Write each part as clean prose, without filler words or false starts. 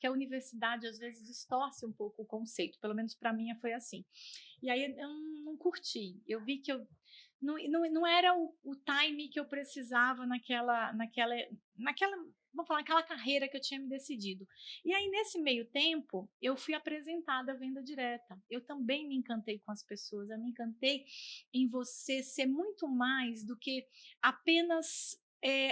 porque a universidade às vezes distorce um pouco o conceito, pelo menos para mim foi assim. E aí eu não curti, eu vi que eu não era o time que eu precisava naquela, vamos falar, naquela carreira que eu tinha me decidido. E aí, nesse meio tempo, eu fui apresentada à venda direta. Eu também me encantei com as pessoas, eu me encantei em você ser muito mais do que apenas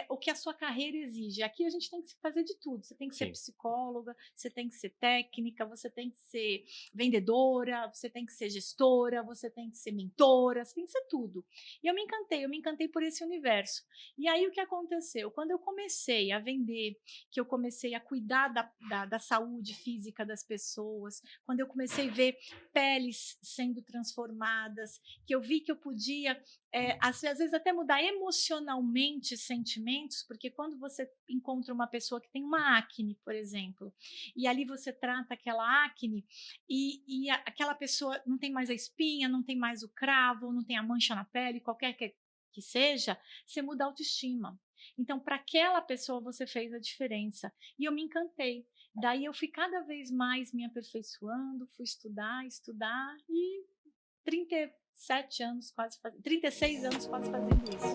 o que a sua carreira exige. Aqui a gente tem que fazer de tudo. Você tem que ser Sim. psicóloga, você tem que ser técnica, você tem que ser vendedora, você tem que ser gestora, você tem que ser mentora, você tem que ser tudo. E eu me encantei por esse universo. E aí o que aconteceu? Quando eu comecei a vender, que eu comecei a cuidar da saúde física das pessoas, quando eu comecei a ver peles sendo transformadas, que eu vi que eu podia, às vezes, até mudar emocionalmente sentimentos, porque quando você encontra uma pessoa que tem uma acne, por exemplo, e ali você trata aquela acne aquela pessoa não tem mais a espinha, não tem mais o cravo, não tem a mancha na pele, qualquer que seja, você muda a autoestima. Então, para aquela pessoa, você fez a diferença. E eu me encantei. Daí eu fui cada vez mais me aperfeiçoando, fui estudar, e 37 anos, 36 anos quase fazendo isso.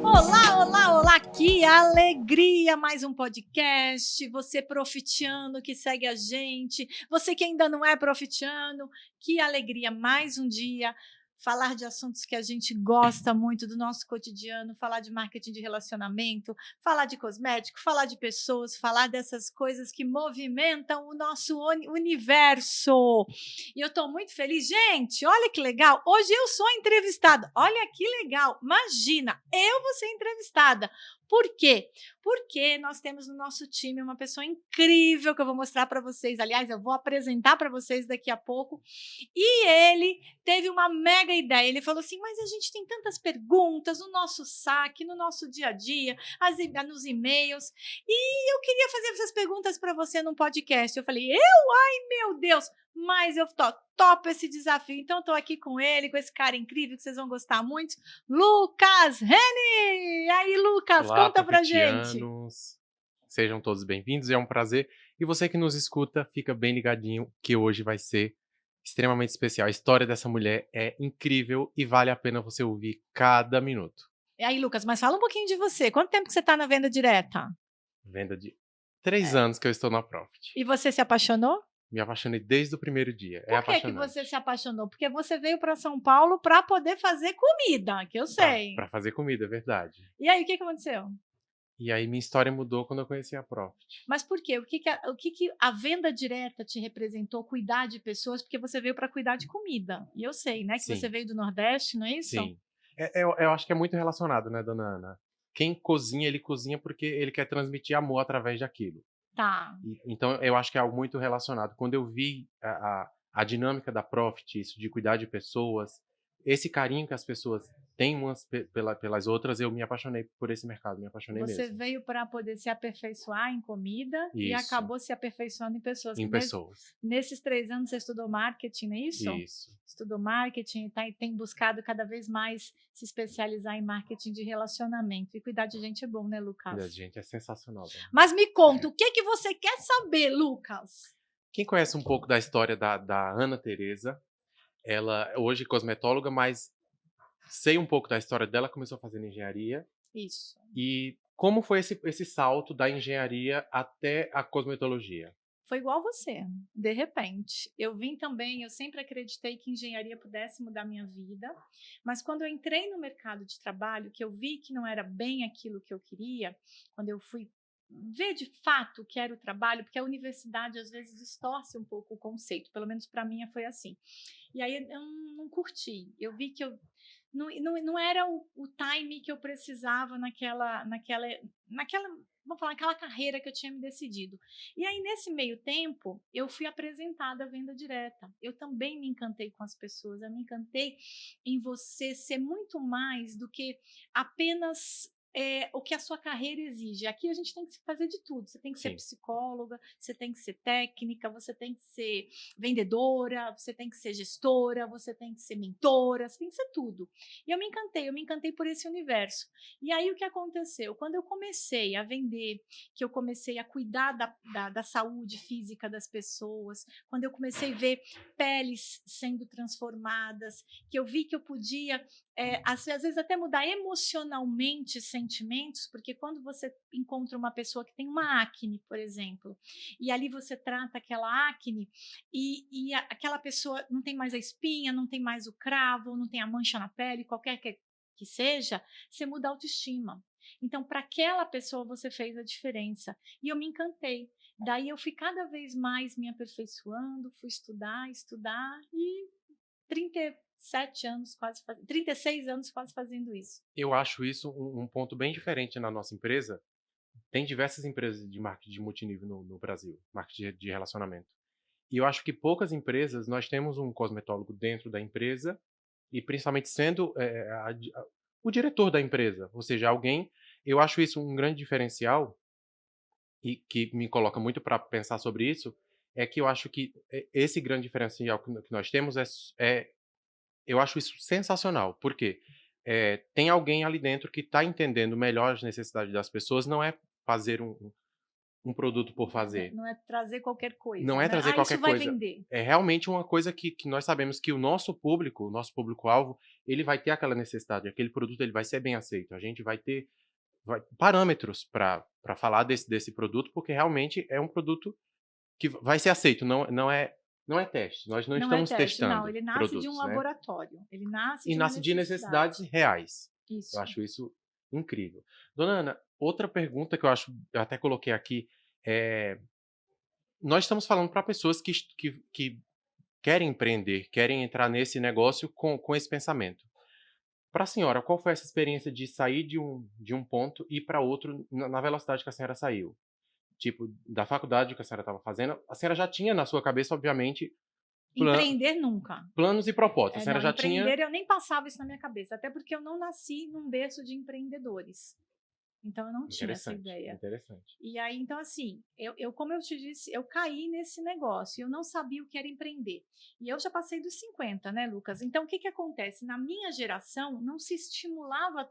Olá, olá, olá, que alegria! Mais um podcast, você profitiano que segue a gente, você que ainda não é profitiano, que alegria, mais um dia, falar de assuntos que a gente gosta muito do nosso cotidiano, falar de marketing de relacionamento, falar de cosmético, falar de pessoas, falar dessas coisas que movimentam o nosso universo. E eu estou muito feliz. Gente, olha que legal, hoje eu sou entrevistada. Olha que legal, imagina, eu vou ser entrevistada. Por quê? Porque nós temos no nosso time uma pessoa incrível que eu vou mostrar para vocês. Aliás, eu vou apresentar para vocês daqui a pouco. E ele teve uma mega ideia. Ele falou assim: mas a gente tem tantas perguntas no nosso saque, no nosso dia a dia, nos e-mails. E eu queria fazer essas perguntas para você num podcast. Eu falei: ai meu Deus! Mas eu topo esse desafio. Então, estou aqui com ele, com esse cara incrível que vocês vão gostar muito, Lucas Reni! E aí, Lucas, Olá, conta pra gente. profetianos. Sejam todos bem-vindos, é um prazer. E você que nos escuta, fica bem ligadinho que hoje vai ser extremamente especial. A história dessa mulher é incrível e vale a pena você ouvir cada minuto. E aí, Lucas, mas fala um pouquinho de você. Quanto tempo que você está na venda direta? Venda de 3 anos que eu estou na Profit. E você se apaixonou? Me apaixonei desde o primeiro dia. É Por que você apaixonante. se apaixonou? Porque você veio para São Paulo para poder fazer comida, que eu sei. Pra fazer comida, é verdade. E aí, o que aconteceu? E aí minha história mudou quando eu conheci a Profit. Mas por quê? O que que a venda direta te representou? Cuidar de pessoas, porque você veio para cuidar de comida. E eu sei, né, que você Sim. veio do Nordeste, não é isso? Sim. Eu acho que é muito relacionado, né, dona Ana? Quem cozinha, ele cozinha porque ele quer transmitir amor através daquilo. Tá. Então eu acho que é algo muito relacionado. Quando eu vi a dinâmica da Profit, isso de cuidar de pessoas, esse carinho que as pessoas têm umas pelas outras, eu me apaixonei por esse mercado, me apaixonei Você mesmo. veio para poder se aperfeiçoar em comida e Isso, acabou se aperfeiçoando em pessoas. em pessoas. Nesses 3 anos você estudou marketing, não é isso? Isso. Estudou marketing e tem buscado cada vez mais se especializar em marketing de relacionamento. E cuidar de gente é bom, né, Cuidar de Lucas? gente é sensacional, dona Ana. Mas me conta, o que que você quer saber, Lucas? Quem conhece um pouco da história da Ana Teresa, ela hoje é cosmetóloga, mas sei um pouco da história dela, começou fazendo engenharia. Isso. E como foi esse salto da engenharia até a cosmetologia? Foi igual você, de repente. Eu vim também, eu sempre acreditei que engenharia pudesse mudar minha vida, mas quando eu entrei no mercado de trabalho, que eu vi que não era bem aquilo que eu queria, quando eu fui ver de fato o que era o trabalho, porque a universidade às vezes distorce um pouco o conceito, pelo menos para mim foi assim. E aí eu não curti, eu vi que eu não era o time que eu precisava naquela, vamos falar, naquela carreira que eu tinha me decidido. E aí, nesse meio tempo, eu fui apresentada à venda direta. Eu também me encantei com as pessoas, eu me encantei em você ser muito mais do que apenas o que a sua carreira exige. Aqui a gente tem que fazer de tudo. Você tem que ser Sim. psicóloga, você tem que ser técnica, você tem que ser vendedora, você tem que ser gestora, você tem que ser mentora, você tem que ser tudo. E eu me encantei por esse universo. E aí o que aconteceu? Quando eu comecei a vender, que eu comecei a cuidar da saúde física das pessoas, quando eu comecei a ver peles sendo transformadas, que eu vi que eu podia às vezes até mudar emocionalmente sentimentos, porque quando você encontra uma pessoa que tem uma acne, por exemplo, e ali você trata aquela acne aquela pessoa não tem mais a espinha, não tem mais o cravo, não tem a mancha na pele, qualquer que seja, você muda a autoestima. Então, para aquela pessoa você fez a diferença. E eu me encantei. Daí eu fui cada vez mais me aperfeiçoando, fui estudar e 37 anos, 36 anos quase fazendo isso. Eu acho isso um ponto bem diferente na nossa empresa. Tem diversas empresas de marketing de multinível no Brasil, marketing de relacionamento. E eu acho que poucas empresas, nós temos um cosmetólogo dentro da empresa, e principalmente sendo o diretor da empresa, ou seja, alguém. Eu acho isso um grande diferencial, e que me coloca muito para pensar sobre isso, é que eu acho que esse grande diferencial que nós temos eu acho isso sensacional. Por quê? Tem alguém ali dentro que está entendendo melhor as necessidades das pessoas, não é fazer um produto por fazer. Não é trazer qualquer Não coisa, é né? trazer Isso qualquer vai coisa. vender. É realmente uma coisa que nós sabemos que o nosso público, o nosso público-alvo, ele vai ter aquela necessidade, aquele produto ele vai ser bem aceito. A gente vai ter parâmetros para falar desse produto, porque realmente é um produto que vai ser aceito, não é teste. Nós não Não é estamos teste, não. testando Ele nasce de um produtos, né? laboratório. Ele nasce E de uma nasce de necessidades necessidade. reais. Eu Isso. acho isso incrível. Dona Ana, outra pergunta que eu até coloquei aqui, é, nós estamos falando para pessoas que querem empreender, querem entrar nesse negócio com esse pensamento. Para a senhora, qual foi essa experiência de sair de um ponto e ir para outro na velocidade que a senhora saiu? Tipo, da faculdade que a senhora estava fazendo, a senhora já tinha na sua cabeça, obviamente, Empreender nunca. planos e propósitos. A senhora Não, já tinha. empreender eu nem passava isso na minha cabeça, até porque eu não nasci num berço de empreendedores. Então eu não tinha essa Interessante, ideia. interessante. E aí, então, assim, como eu te disse, eu caí nesse negócio, eu não sabia o que era empreender. E eu já passei dos 50, né, Lucas? Então, o que que acontece? Na minha geração, não se estimulava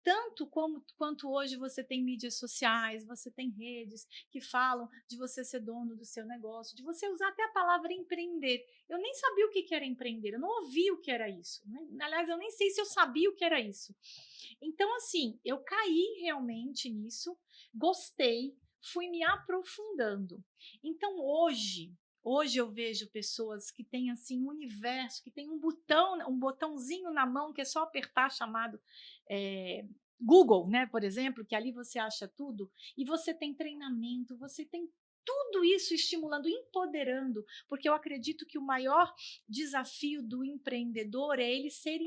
tanto quanto hoje você tem mídias sociais, você tem redes que falam de você ser dono do seu negócio, de você usar até a palavra empreender. Eu nem sabia o que que era empreender, eu não ouvi o que era isso, né? Aliás, eu nem sei se eu sabia o que era isso. Então, assim, eu caí realmente nisso, gostei, fui me aprofundando. Então, hoje eu vejo pessoas que têm assim um universo, que tem um botãozinho na mão que é só apertar, chamado Google, né, por exemplo, que ali você acha tudo, e você tem treinamento, você tem tudo isso estimulando, empoderando, porque eu acredito que o maior desafio do empreendedor é ele ser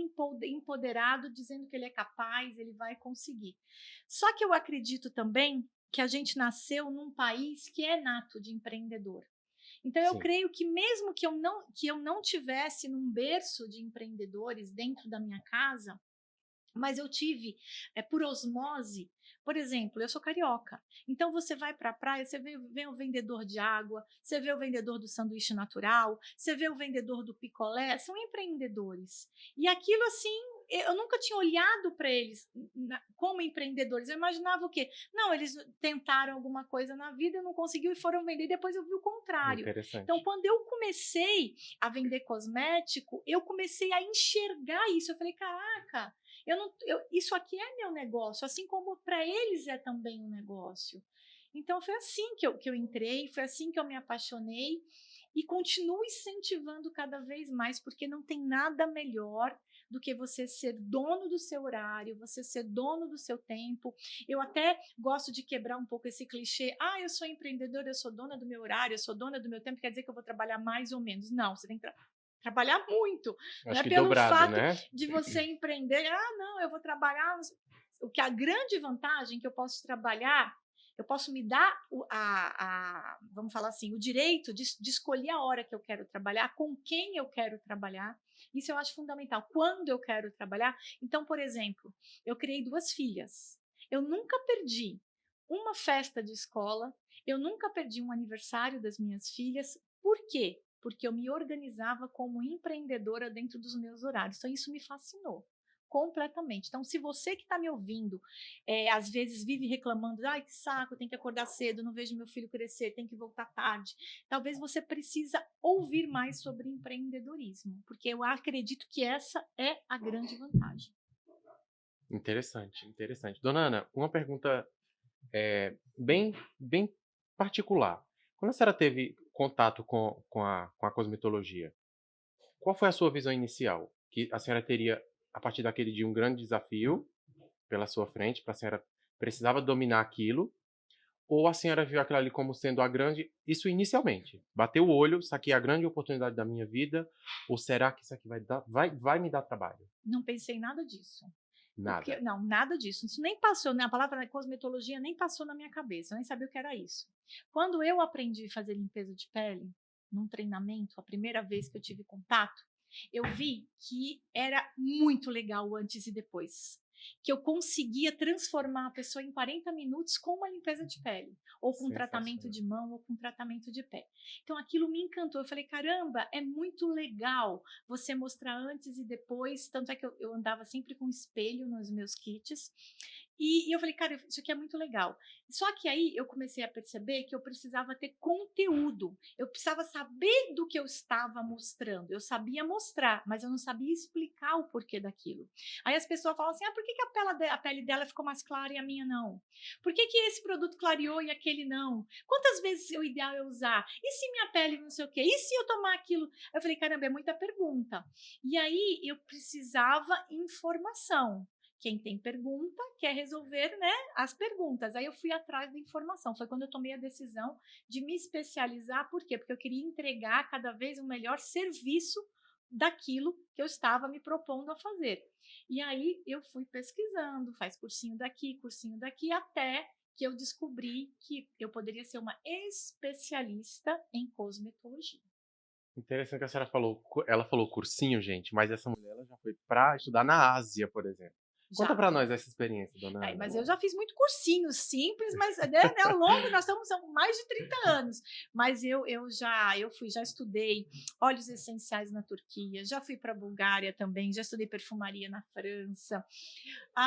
empoderado, dizendo que ele é capaz, ele vai conseguir. Só que eu acredito também que a gente nasceu num país que é nato de empreendedor. Então eu Sim, creio que mesmo que eu não tivesse num berço de empreendedores dentro da minha casa, mas eu tive por osmose. Por exemplo, eu sou carioca. Então você vai para a praia, você vê o vendedor de água, você vê o vendedor do sanduíche natural, você vê o vendedor do picolé, são empreendedores. E aquilo assim, eu nunca tinha olhado para eles como empreendedores. Eu imaginava o quê? Não, eles tentaram alguma coisa na vida, não conseguiu e foram vender. Depois eu vi o contrário. Então, interessante. quando eu comecei a vender cosmético, eu comecei a enxergar isso. Eu falei, caraca, isso aqui é meu negócio, assim como para eles é também um negócio. Então foi assim que eu entrei, foi assim que eu me apaixonei e continuo incentivando cada vez mais, porque não tem nada melhor do que você ser dono do seu horário, você ser dono do seu tempo. Eu até gosto de quebrar um pouco esse clichê, eu sou empreendedora, eu sou dona do meu horário, eu sou dona do meu tempo, quer dizer que eu vou trabalhar mais ou menos. Não, você tem que trabalhar muito, não é Acho que pelo dobrado, fato né? de você empreender, não, eu vou trabalhar. O que a grande vantagem que eu posso trabalhar, eu posso me dar vamos falar assim, o direito de escolher a hora que eu quero trabalhar, com quem eu quero trabalhar. Isso eu acho fundamental. Quando eu quero trabalhar. Então, por exemplo, eu criei 2 filhas. Eu nunca perdi uma festa de escola, eu nunca perdi um aniversário das minhas filhas. Por quê? Porque eu me organizava como empreendedora dentro dos meus horários. Então, isso me fascinou completamente. Então, se você que está me ouvindo, às vezes vive reclamando, ai, que saco, tem que acordar cedo, não vejo meu filho crescer, tem que voltar tarde. Talvez você precisa ouvir mais sobre empreendedorismo, porque eu acredito que essa é a grande vantagem. Interessante, interessante. Dona Ana, uma pergunta bem particular. Quando a senhora teve contato com a cosmetologia, qual foi a sua visão inicial? Que a senhora teria, a partir daquele dia, um grande desafio pela sua frente, para a senhora precisava dominar aquilo, ou a senhora viu aquilo ali como sendo a grande. Isso inicialmente. Bateu o olho, isso aqui é a grande oportunidade da minha vida, ou será que isso aqui vai me dar trabalho? Não pensei nada disso. Porque, Nada. não, nada disso. Isso nem passou, né? A palavra cosmetologia nem passou na minha cabeça. Eu nem sabia o que era isso. Quando eu aprendi a fazer limpeza de pele, num treinamento, a primeira vez que eu tive contato, eu vi que era muito legal o antes e depois. Que eu conseguia transformar a pessoa em 40 minutos com uma limpeza de pele, ou com um tratamento Sensacional. de mão, ou com um tratamento de pé. Então aquilo me encantou. Eu falei, caramba, é muito legal você mostrar antes e depois. Tanto é que eu andava sempre com espelho nos meus kits. E eu falei, cara, isso aqui é muito legal. Só que aí eu comecei a perceber que eu precisava ter conteúdo. Eu precisava saber do que eu estava mostrando. Eu sabia mostrar, mas eu não sabia explicar o porquê daquilo. Aí as pessoas falam assim, por que a pele dela ficou mais clara e a minha não? Por que esse produto clareou e aquele não? Quantas vezes o ideal é usar? E se minha pele não sei o quê? E se eu tomar aquilo? Eu falei, caramba, é muita pergunta. E aí eu precisava informação. Quem tem pergunta quer resolver, né, as perguntas. Aí eu fui atrás da informação. Foi quando eu tomei a decisão de me especializar. Por quê? Porque eu queria entregar cada vez um melhor serviço daquilo que eu estava me propondo a fazer. E aí eu fui pesquisando, faz cursinho daqui, até que eu descobri que eu poderia ser uma especialista em cosmetologia. Interessante que a senhora falou, ela falou cursinho, gente, mas essa mulher ela já foi para estudar na Ásia, por exemplo. Conta Já. para nós essa experiência, dona Ana. Mas eu já fiz muito cursinho simples, mas né, ao longo nós estamos há mais de 30 anos. Mas já estudei óleos essenciais na Turquia, já fui para a Bulgária também, já estudei perfumaria na França.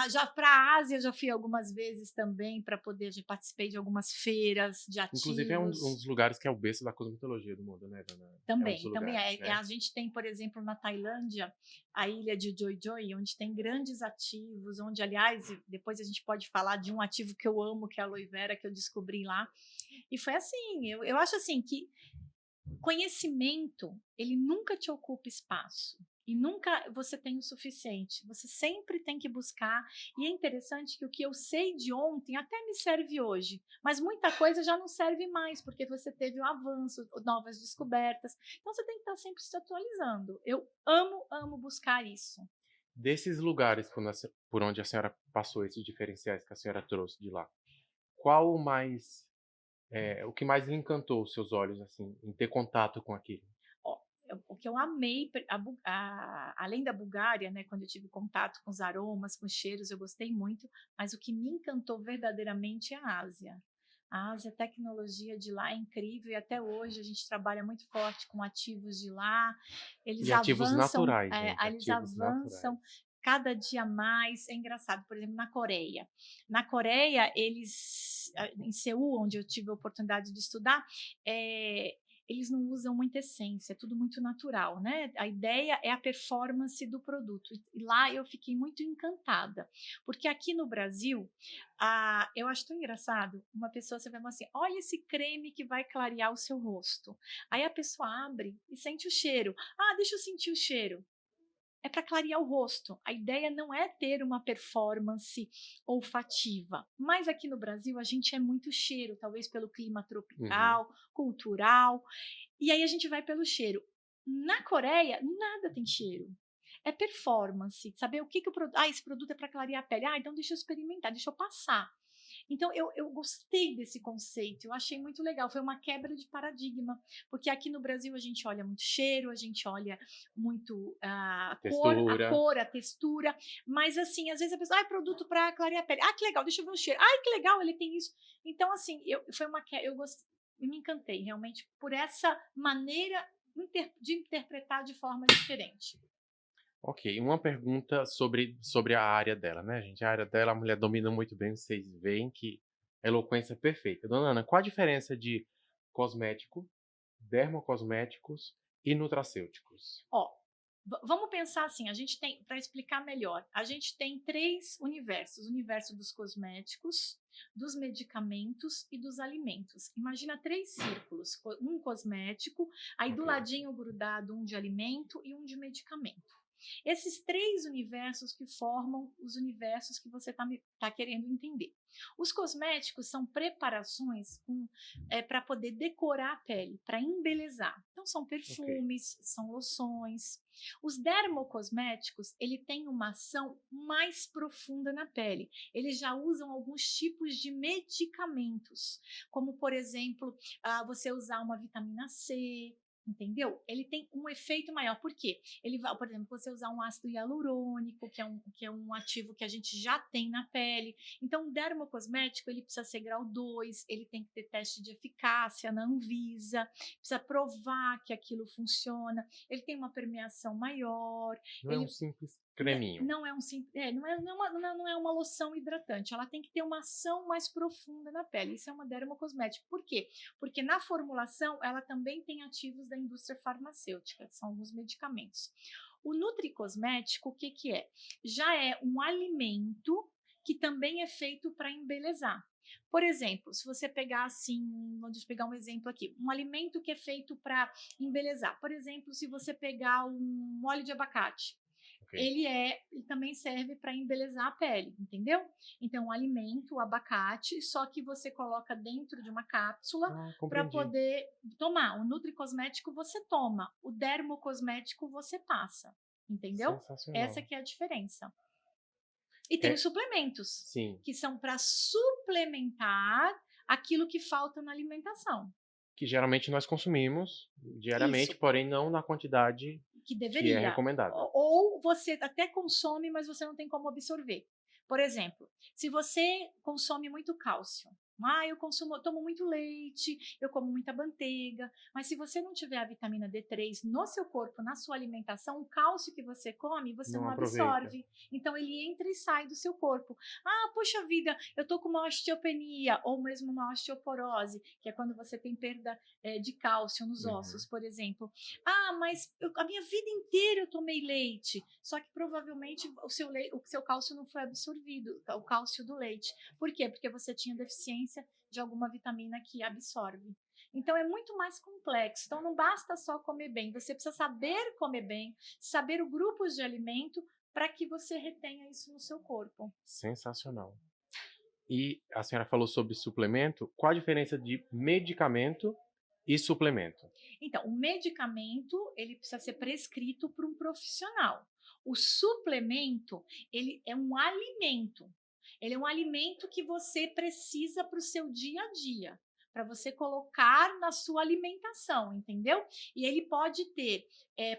Já para a Ásia já fui algumas vezes também para poder, já participei de algumas feiras de Inclusive é um ativos. dos lugares que é o berço da cosmetologia do mundo, né, dona Ana? É um dos Também lugares, a né? gente tem, por exemplo, na Tailândia, a ilha de Joy Joy, onde tem grandes ativos, onde, aliás, depois a gente pode falar de um ativo que eu amo, que é a aloe vera, que eu descobri lá. E foi assim, eu acho assim que conhecimento, ele nunca te ocupa espaço. E nunca você tem o suficiente. Você sempre tem que buscar. E é interessante que o que eu sei de ontem até me serve hoje. Mas muita coisa já não serve mais, porque você teve um avanço, novas descobertas. Então você tem que estar sempre se atualizando. Eu amo buscar isso. Desses lugares por onde a senhora passou, esses diferenciais que a senhora trouxe de lá, qual o que mais lhe encantou os seus olhos, assim, em ter contato com aquilo? Ó, o que eu amei, além da Bulgária, né, quando eu tive contato com os aromas, com os cheiros, eu gostei muito, mas o que me encantou verdadeiramente é a Ásia. A Ásia, a tecnologia de lá é incrível e até hoje a gente trabalha muito forte com ativos de lá. E ativos naturais, gente, Eles ativos naturais. avançam cada dia mais. É engraçado, por exemplo, na Coreia. Na Coreia, em Seul, onde eu tive a oportunidade de estudar, é, eles não usam muita essência, é tudo muito natural, né? A ideia é a performance do produto. E lá eu fiquei muito encantada, porque aqui no Brasil, eu acho tão engraçado, uma pessoa, você vai falar assim, olha esse creme que vai clarear o seu rosto. Aí a pessoa abre e sente o cheiro. Deixa eu sentir o cheiro. É para clarear o rosto. A ideia não é ter uma performance olfativa. Mas aqui no Brasil a gente é muito cheiro, talvez pelo clima Uhum. tropical, cultural. E aí a gente vai pelo cheiro. Na Coreia, nada tem cheiro. É performance, saber o que o produto. Esse produto é para clarear a pele. Então deixa eu experimentar, deixa eu passar. Então, eu gostei desse conceito, eu achei muito legal, foi uma quebra de paradigma, porque aqui no Brasil a gente olha muito cheiro, a gente olha muito Textura. a textura, mas assim, às vezes a pessoa, produto para clarear a pele, que legal, deixa eu ver o cheiro, que legal, ele tem isso. Então, assim, eu gostei, me encantei realmente por essa maneira de interpretar de forma diferente. Ok, uma pergunta sobre a área dela, né, gente? A área dela, a mulher domina muito bem, vocês veem que a eloquência é perfeita. Dona Ana, qual a diferença de cosmético, dermocosméticos e nutracêuticos? Ó, vamos pensar assim, a gente tem, para explicar melhor, a gente tem 3 universos: o universo dos cosméticos, dos medicamentos e dos alimentos. Imagina 3 círculos, um cosmético, aí do Ok, ladinho grudado um de alimento e um de medicamento. Esses 3 universos que formam os universos que você tá querendo entender. Os cosméticos são preparações para poder decorar a pele, para embelezar. Então, são ok. perfumes, são loções. Os dermocosméticos, ele tem uma ação mais profunda na pele. Eles já usam alguns tipos de medicamentos, como, por exemplo, você usar uma vitamina C, entendeu? Ele tem um efeito maior. Por quê? Ele vai, por exemplo, você usar um ácido hialurônico, que é um ativo que a gente já tem na pele. Então, o dermocosmético, ele precisa ser grau 2, ele tem que ter teste de eficácia na Anvisa, precisa provar que aquilo funciona, ele tem uma permeação maior, Não é um ele simples creminho. não é um não é uma loção hidratante, ela tem que ter uma ação mais profunda na pele. Isso é uma dermocosmética. Por quê? Porque na formulação ela também tem ativos da indústria farmacêutica, que são alguns medicamentos. O nutricosmético, o que que é? Já é um alimento que também é feito para embelezar. Por exemplo, se você pegar assim, vamos pegar um exemplo aqui, um alimento que é feito para embelezar. Por exemplo, se você pegar um óleo de abacate, Ok. ele também serve para embelezar a pele, entendeu? Então, um alimento, o abacate, só que você coloca dentro de uma cápsula para Compreendi. poder tomar. O nutricosmético você toma, o dermocosmético você passa, entendeu? Essa Sensacional. que é a diferença. E tem os É, suplementos, sim, que são para suplementar aquilo que falta na alimentação. que geralmente nós consumimos diariamente, Isso, porém não na quantidade que que é deveria. recomendada. Ou você até consome, mas você não tem como absorver. Por exemplo, se você consome muito cálcio, eu tomo muito leite, eu como muita manteiga, mas se você não tiver a vitamina D3 no seu corpo, na sua alimentação, o cálcio que você come, você Não não aproveita. absorve. Então ele entra e sai do seu corpo. Puxa vida, eu tô com uma osteopenia ou mesmo uma osteoporose, que é quando você tem perda de cálcio nos Uhum. ossos, por exemplo. Mas a minha vida inteira eu tomei leite, só que provavelmente o seu cálcio não foi absorvido, o cálcio do leite. Por quê? Porque você tinha deficiência de alguma vitamina que absorve. Então é muito mais complexo. Então não basta só comer bem, você precisa saber comer bem, saber o grupo de alimento para que você retenha isso no seu corpo. Sensacional. E a senhora falou sobre suplemento. Qual a diferença de medicamento e suplemento? Então, o medicamento, ele precisa ser prescrito por um profissional. O suplemento, ele é um alimento. Ele é um alimento que você precisa para o seu dia a dia, para você colocar na sua alimentação, entendeu? E ele pode ter,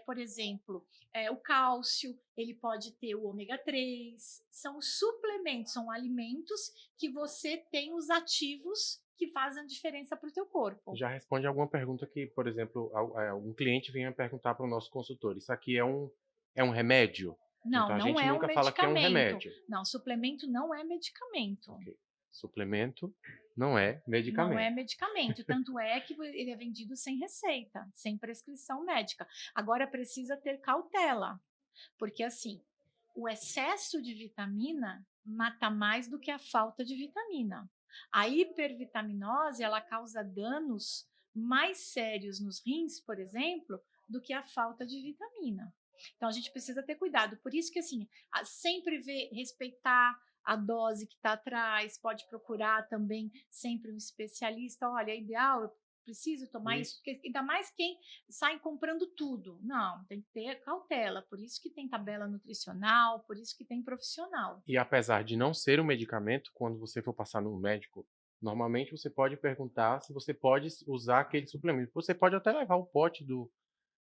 por exemplo, o cálcio, ele pode ter o ômega 3. São suplementos, são alimentos que você tem os ativos que fazem diferença para o teu corpo. Já responde alguma pergunta que, por exemplo, algum cliente venha perguntar para o nosso consultor. Isso aqui é um remédio? Não, Então a não gente é um nunca fala que é um medicamento. remédio. Não, suplemento não é medicamento. Ok. Suplemento não é Não é medicamento. medicamento. Tanto é que ele é vendido sem receita, sem prescrição médica. Agora precisa ter cautela, porque assim, o excesso de vitamina mata mais do que a falta de vitamina. A hipervitaminose, ela causa danos mais sérios nos rins, por exemplo, do que a falta de vitamina. Então a gente precisa ter cuidado. Por isso que assim, sempre respeitar a dose que está atrás, pode procurar também sempre um especialista. Olha, é ideal preciso tomar isso, Isso. porque ainda mais quem sai comprando tudo. Não, tem que ter cautela. Por isso que tem tabela nutricional, por isso que tem profissional. E apesar de não ser um medicamento, quando você for passar no médico, normalmente você pode perguntar se você pode usar aquele suplemento. Você pode até levar o pote Do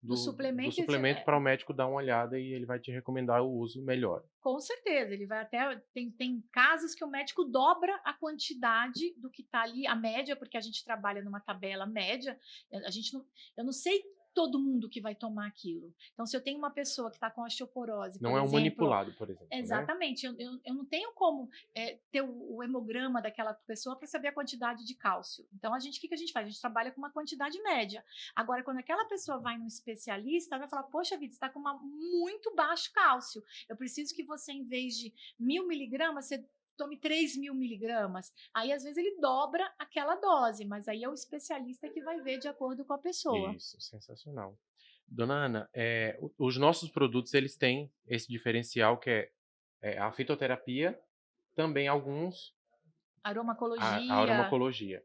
do suplemento, suplemento para o médico dar uma olhada e ele vai te recomendar o uso melhor. com certeza, ele vai até. Tem casos que o médico dobra a quantidade do que está ali, a média, porque a gente trabalha numa tabela média. A gente não, eu não sei todo mundo que vai tomar aquilo. Então, se eu tenho uma pessoa que está com osteoporose, por Não é um exemplo. manipulado, por exemplo, né? Exatamente, eu não tenho como ter o hemograma daquela pessoa para saber a quantidade de cálcio. Então, o que, que a gente faz? A gente trabalha com uma quantidade média. Agora, quando aquela pessoa vai num especialista, ela vai falar: poxa vida, você está com uma muito baixo cálcio. Eu preciso que você, em vez de 1.000 miligramas, você tome 3.000 miligramas. Aí, às vezes, ele dobra aquela dose, mas aí é o especialista que vai ver de acordo com a pessoa. Isso, sensacional. Dona Ana, os nossos produtos eles têm esse diferencial que é a fitoterapia, também alguns a Aromacologia, aromatologia.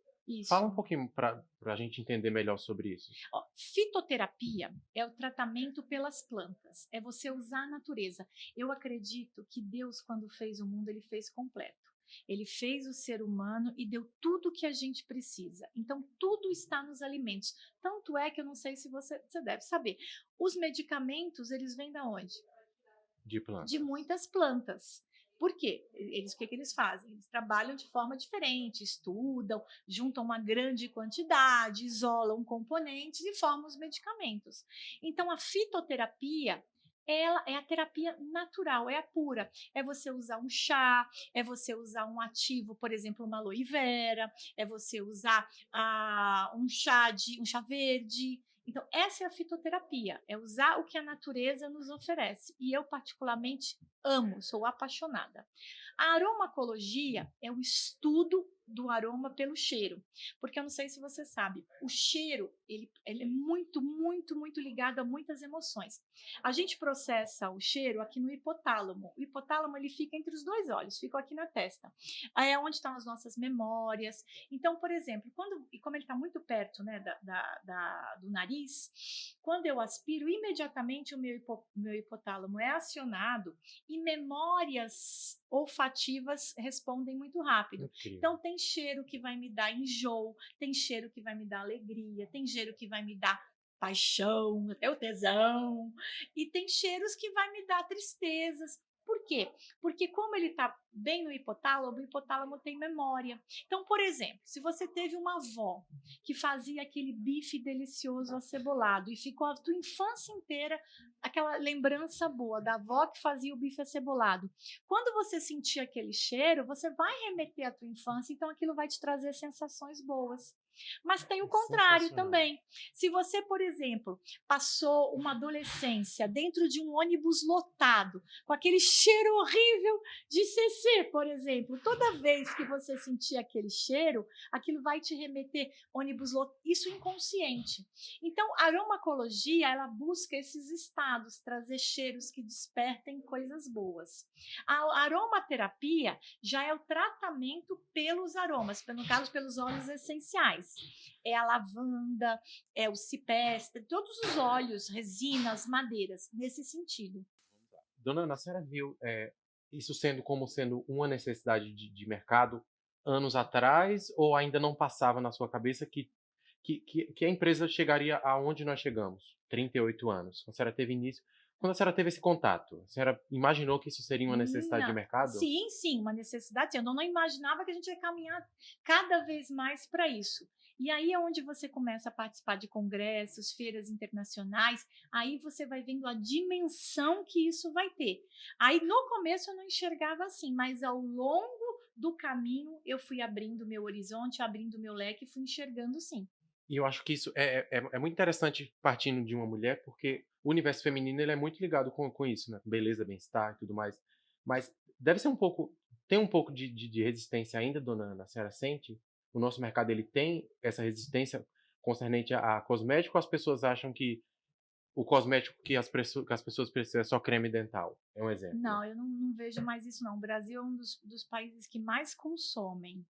Fala um isso. pouquinho para a gente entender melhor sobre isso. Ó, fitoterapia é o tratamento pelas plantas, é você usar a natureza. Eu acredito que Deus, quando fez o mundo, ele fez completo. Ele fez o ser humano e deu tudo o que a gente precisa. Então, tudo está nos alimentos. Tanto é que eu não sei se você deve saber. Os medicamentos, eles vêm da onde? De De plantas. muitas plantas. Por quê? O que eles fazem? Eles trabalham de forma diferente, estudam, juntam uma grande quantidade, isolam componentes e formam os medicamentos. Então, a fitoterapia, ela é a terapia natural, é a pura. É você usar um chá, é você usar um ativo, por exemplo, uma aloe vera, é você usar um chá verde. Então, essa é a fitoterapia, é usar o que a natureza nos oferece. E eu, particularmente, amo, sou apaixonada. A aromacologia é o estudo do aroma pelo cheiro, porque eu não sei se você sabe, o cheiro ele é muito, muito, muito ligado a muitas emoções. A gente processa o cheiro aqui no hipotálamo. O hipotálamo ele fica entre os dois olhos, fica aqui na testa. Aí é onde estão as nossas memórias. Então, por exemplo, como ele está muito perto, né, do nariz, quando eu aspiro, imediatamente o meu hipotálamo é acionado e memórias olfativas respondem muito rápido. Incrível. Então, tem cheiro que vai me dar enjoo, tem cheiro que vai me dar alegria, tem cheiro que vai me dar paixão, até o tesão, e tem cheiros que vai me dar tristezas. Por quê? Porque como ele está bem no hipotálamo, o hipotálamo tem memória. Então, por exemplo, se você teve uma avó que fazia aquele bife delicioso acebolado e ficou a tua infância inteira aquela lembrança boa da avó que fazia o bife acebolado. Quando você sentir aquele cheiro, você vai remeter à tua infância, então aquilo vai te trazer sensações boas. Mas tem o contrário Sensacional. também. Se você, por exemplo, passou uma adolescência dentro de um ônibus lotado, com aquele cheiro horrível de CC, por exemplo, toda vez que você sentir aquele cheiro, aquilo vai te remeter ônibus lotado, isso inconsciente. Então, a aromacologia, ela busca esses estados, trazer cheiros que despertem coisas boas. A aromaterapia já é o tratamento pelos aromas, no caso, pelos óleos essenciais. É a lavanda, é o cipestre, todos os óleos, resinas, madeiras, nesse sentido. Dona Ana, a senhora viu isso sendo uma necessidade de mercado anos atrás ou ainda não passava na sua cabeça que a empresa chegaria aonde nós chegamos? 38 anos. Quando a senhora teve início, quando a senhora teve esse contato, a senhora imaginou que isso seria uma necessidade de Não. mercado? Sim, sim, uma necessidade. Eu não imaginava que a gente ia caminhar cada vez mais para isso. E aí é onde você começa a participar de congressos, feiras internacionais, aí você vai vendo a dimensão que isso vai ter. Aí no começo eu não enxergava assim, mas ao longo do caminho eu fui abrindo meu horizonte, abrindo meu leque e fui enxergando sim. E eu acho que isso é muito interessante partindo de uma mulher, porque o universo feminino ele é muito ligado com isso, né? Beleza, bem-estar e tudo mais. Mas deve ser um pouco. Tem um pouco de resistência ainda, dona Ana? A senhora sente? O nosso mercado ele tem essa resistência concernente a cosmético, ou as pessoas acham que o cosmético que as pessoas precisam é só creme dental? É um exemplo. Não, eu não vejo mais isso não. O Brasil é um dos países que mais consomem.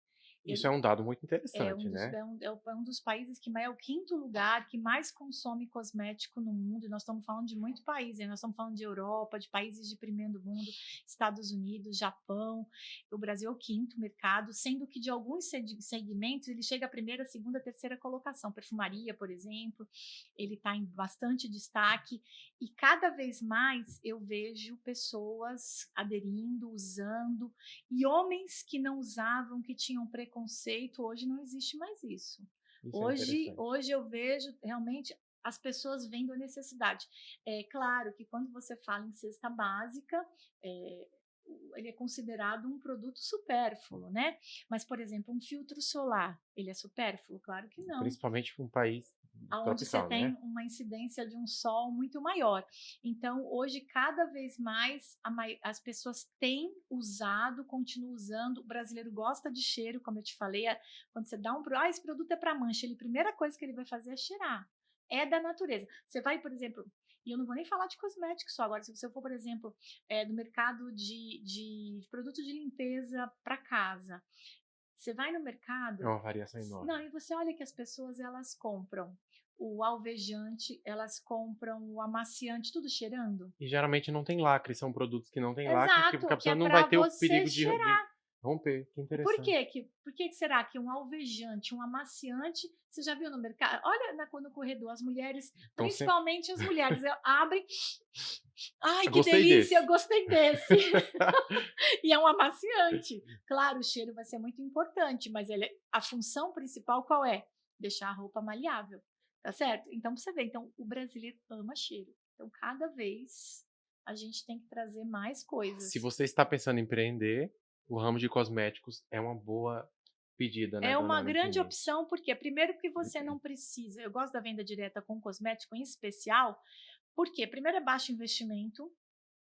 Isso é um dado muito É interessante, né? um dos países que é o quinto lugar que mais consome cosmético no mundo. E nós estamos falando de muito país, hein? Nós estamos falando de Europa, de países de primeiro mundo, Estados Unidos, Japão. O Brasil é o quinto mercado, sendo que de alguns segmentos ele chega à primeira, segunda, terceira colocação. Perfumaria, por exemplo, ele está em bastante destaque. E cada vez mais eu vejo pessoas aderindo, usando, e homens que não usavam, que tinham preconceito, hoje não existe mais isso. Isso é interessante. Hoje eu vejo realmente as pessoas vendo a necessidade. É claro que quando você fala em cesta básica, ele é considerado um produto supérfluo, né? Mas, por exemplo, um filtro solar, ele é supérfluo? Claro que não. Principalmente para um país Onde você tropical, tem né? uma incidência de um sol muito maior. Então, hoje, cada vez mais, as pessoas têm usado, continuam usando. O brasileiro gosta de cheiro, como eu te falei. Quando você dá esse produto é para mancha, a primeira coisa que ele vai fazer é cheirar. É da natureza. Você vai, por exemplo, e eu não vou nem falar de cosméticos só agora, se você for, por exemplo, no mercado de produto de limpeza para casa, você vai no mercado... É uma variação enorme. Não, e você olha que as pessoas, elas compram o alvejante, elas compram o amaciante, tudo cheirando. E geralmente não tem lacre, são produtos que não tem lacre, Exato, porque a que pessoa é não para vai ter o você perigo de cheirar. romper. Que Por interessante. que será que um alvejante, um amaciante, você já viu no mercado? Olha no corredor, as mulheres, Então, principalmente as mulheres, abrem. Ai, que Gostei delícia, desse. eu gostei desse. E é um amaciante. Claro, o cheiro vai ser muito importante, mas a função principal qual é? Deixar a roupa maleável, tá certo? Então, pra você ver, então, o brasileiro ama cheiro. Então, cada vez a gente tem que trazer mais coisas. Se você está pensando em empreender, o ramo de cosméticos é uma boa pedida, né, É dona uma Ana grande Diniz? opção, porque primeiro que você não precisa, eu gosto da venda direta com cosmético em especial, porque primeiro é baixo investimento,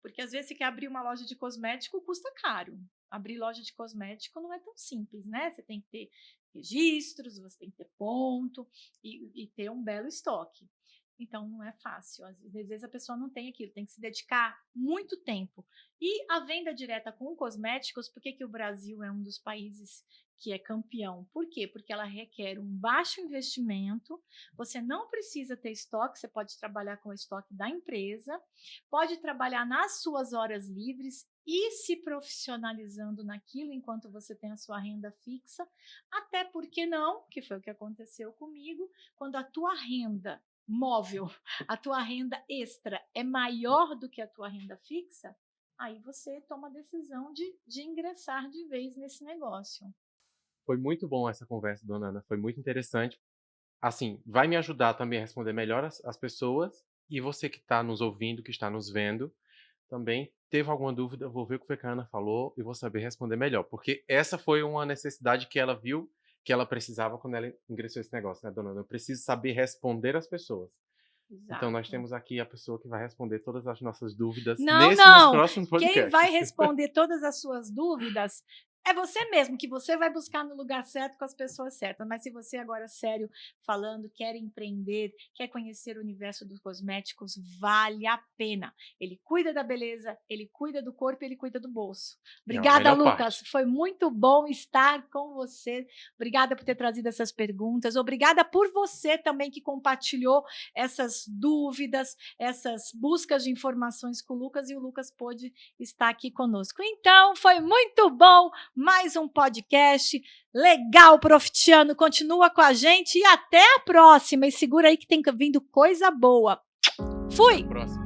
porque às vezes você quer abrir uma loja de cosmético, custa caro. Abrir loja de cosmético não é tão simples, né? Você tem que ter registros, você tem que ter ponto e ter um belo estoque. Então, não é fácil. Às vezes a pessoa não tem aquilo, tem que se dedicar muito tempo. E a venda direta com cosméticos, por que o Brasil é um dos países que é campeão? Por quê? Porque ela requer um baixo investimento, você não precisa ter estoque, você pode trabalhar com o estoque da empresa, pode trabalhar nas suas horas livres e se profissionalizando naquilo enquanto você tem a sua renda fixa, até porque não, que foi o que aconteceu comigo, quando a tua renda móvel, a tua renda extra é maior do que a tua renda fixa, aí você toma a decisão de ingressar de vez nesse negócio. Foi muito bom essa conversa, dona Ana, foi muito interessante. Assim, vai me ajudar também a responder melhor as pessoas, e você que está nos ouvindo, que está nos vendo, também teve alguma dúvida, vou ver o que a Ana falou e vou saber responder melhor, porque essa foi uma necessidade que ela viu que ela precisava quando ela ingressou nesse negócio, né, dona Ana? Eu preciso saber responder as pessoas. Exato. Então nós temos aqui a pessoa que vai responder todas as nossas dúvidas nos próximos podcasts. Quem vai responder todas as suas dúvidas é você mesmo, que você vai buscar no lugar certo com as pessoas certas. Mas se você agora, sério, falando, quer empreender, quer conhecer o universo dos cosméticos, vale a pena. Ele cuida da beleza, ele cuida do corpo, ele cuida do bolso. Obrigada, Lucas. Parte. Foi muito bom estar com você. Obrigada por ter trazido essas perguntas. Obrigada por você também que compartilhou essas dúvidas, essas buscas de informações com o Lucas, e o Lucas pôde estar aqui conosco. Então, foi muito bom. Mais um podcast legal, Profitiano. Continua com a gente e até a próxima. E segura aí que tem vindo coisa boa. Fui! Até a próxima.